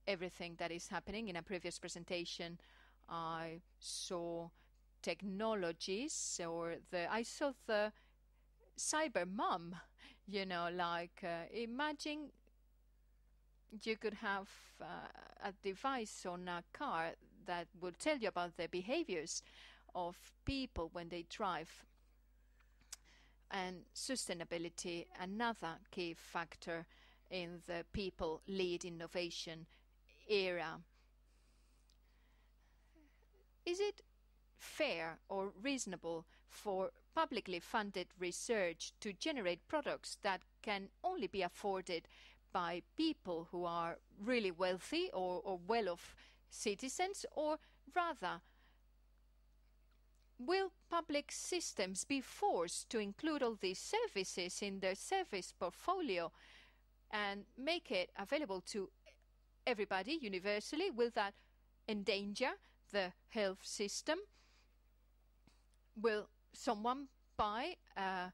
everything that is happening. In a previous presentation, I saw technologies, or I saw the cyber mom, like imagine you could have a device on a car that would tell you about the behaviors of people when they drive. And sustainability, another key factor in the people-led innovation era. Is it fair or reasonable for publicly funded research to generate products that can only be afforded by people who are really wealthy or well-off citizens? Or rather, will public systems be forced to include all these services in their service portfolio and make it available to everybody universally? Will that endanger the health system? Will someone buy a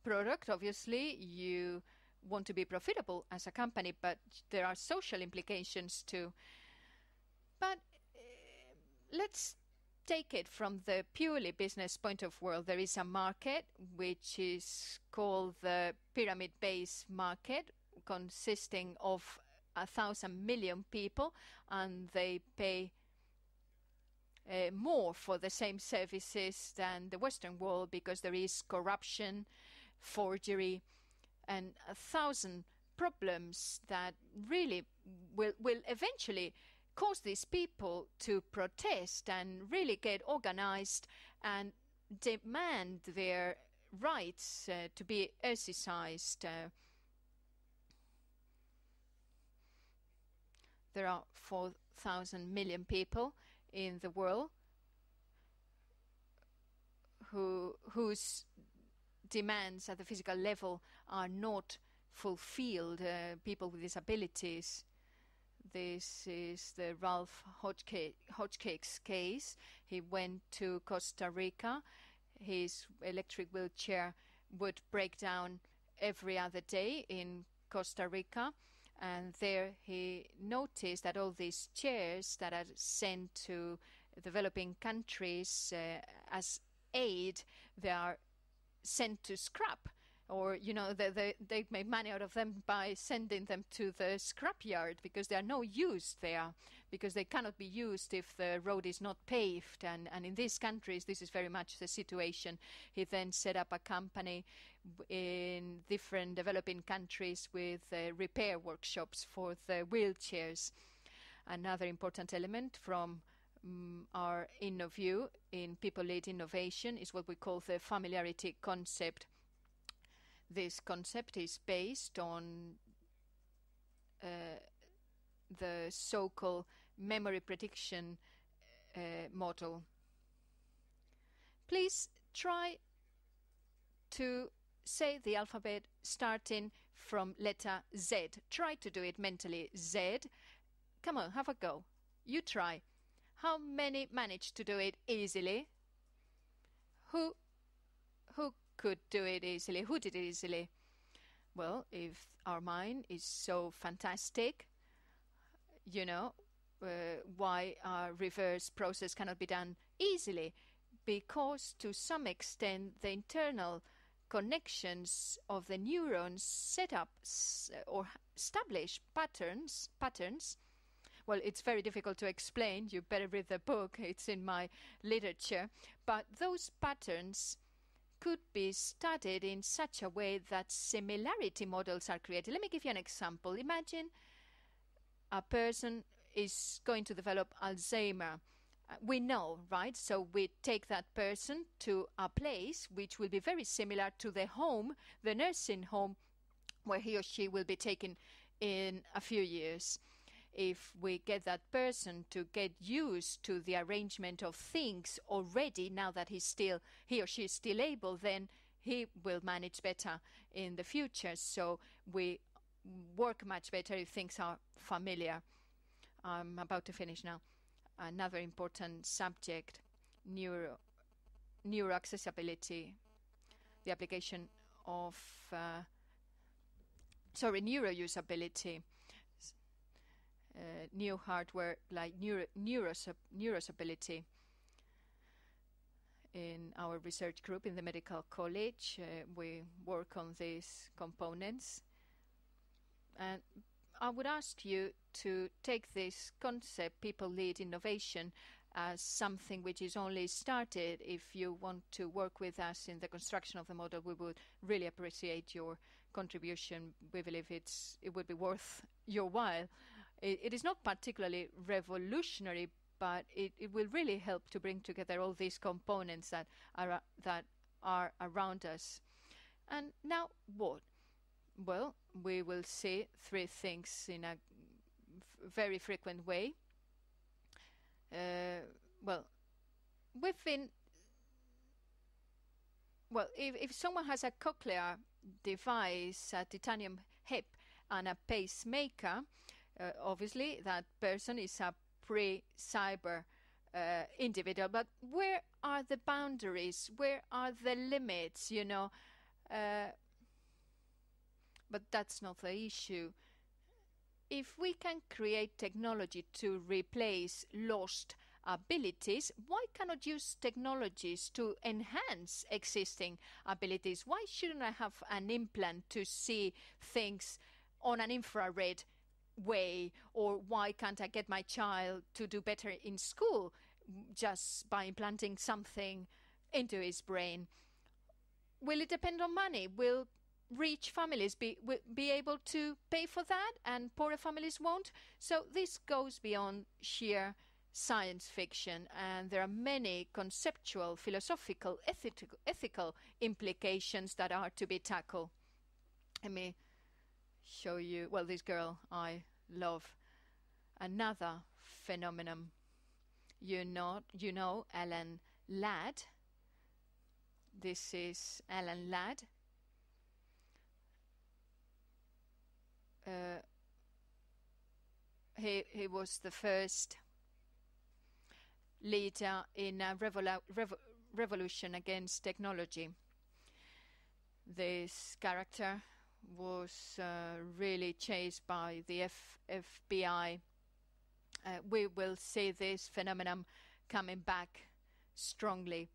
product? Obviously, you want to be profitable as a company, but there are social implications too. But let's take it from the purely business point of view. There is a market which is called the pyramid-based market, consisting of 1,000 million people, and they pay more for the same services than the Western world because there is corruption, forgery, and 1,000 problems that really will eventually cause these people to protest and really get organized and demand their rights to be exercised. There are 4,000 million people in the world whose demands at the physical level are not fulfilled, people with disabilities. This is the Ralph Hodgkiss case. He went to Costa Rica. His electric wheelchair would break down every other day in Costa Rica. And there he noticed that all these chairs that are sent to developing countries as aid, they are sent to scrap. Or, they make money out of them by sending them to the scrapyard because they are no use there, because they cannot be used if the road is not paved. And in these countries, this is very much the situation. He then set up a company in different developing countries with repair workshops for the wheelchairs. Another important element from our view in people-led innovation is what we call the familiarity concept. This concept is based on the so-called memory prediction model. Please try to say the alphabet starting from letter Z. Try to do it mentally. Z. Come on, have a go. You try. How many managed to do it easily? Who could do it easily? Who did it easily? Well, if our mind is so fantastic, why our reverse process cannot be done easily? Because to some extent the internal connections of the neurons set up or establish patterns. Well, it's very difficult to explain. You better read the book. It's in my literature. But those patterns could be studied in such a way that similarity models are created. Let me give you an example. Imagine a person is going to develop Alzheimer. We know, right? So we take that person to a place which will be very similar to the home, the nursing home, where he or she will be taken in a few years. If we get that person to get used to the arrangement of things already, now that he or she is still able, then he will manage better in the future. So we work much better if things are familiar. I'm about to finish now. Another important subject, neuroaccessibility, the application of neurousability. new hardware like neurosability. In our research group in the medical college, we work on these components. And I would ask you to take this concept, people-led innovation, as something which is only started. If you want to work with us in the construction of the model, we would really appreciate your contribution. We believe it would be worth your while. It is not particularly revolutionary, but it will really help to bring together all these components that are around us. And now what? Well, we will see three things in a very frequent way. If someone has a cochlear device, a titanium hip, and a pacemaker, obviously that person is a pre-cyber individual. But where are the boundaries? Where are the limits? But that's not the issue. If we can create technology to replace lost abilities, why cannot use technologies to enhance existing abilities? Why shouldn't I have an implant to see things on an infrared way? Or why can't I get my child to do better in school just by implanting something into his brain? Will it depend on money? Will rich families be able to pay for that and poorer families won't? So this goes beyond sheer science fiction, and there are many conceptual, philosophical, ethical implications that are to be tackled. Let me show you, well, this girl I love. Another phenomenon. You know Alan Ladd. This is Alan Ladd. He was the first leader in a revolution against technology. This character was really chased by the FBI. We will see this phenomenon coming back strongly.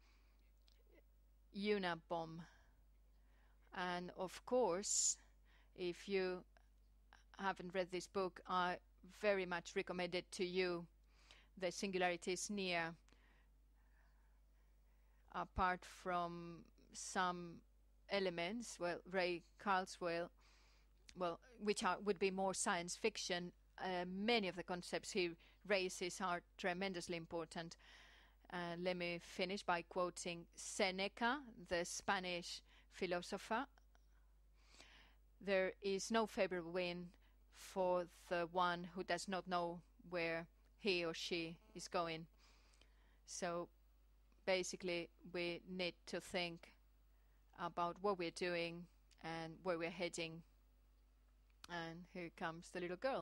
Unabomb. And of course, if you haven't read this book, I very much recommend it to you. The singularity is near. Apart from some elements, Ray Kurzweil, which would be more science fiction, many of the concepts he raises are tremendously important. Let me finish by quoting Seneca, the Spanish philosopher. There is no favorable wind for the one who does not know where he or she is going. So basically we need to think about what we're doing and where we're heading. And here comes the little girl.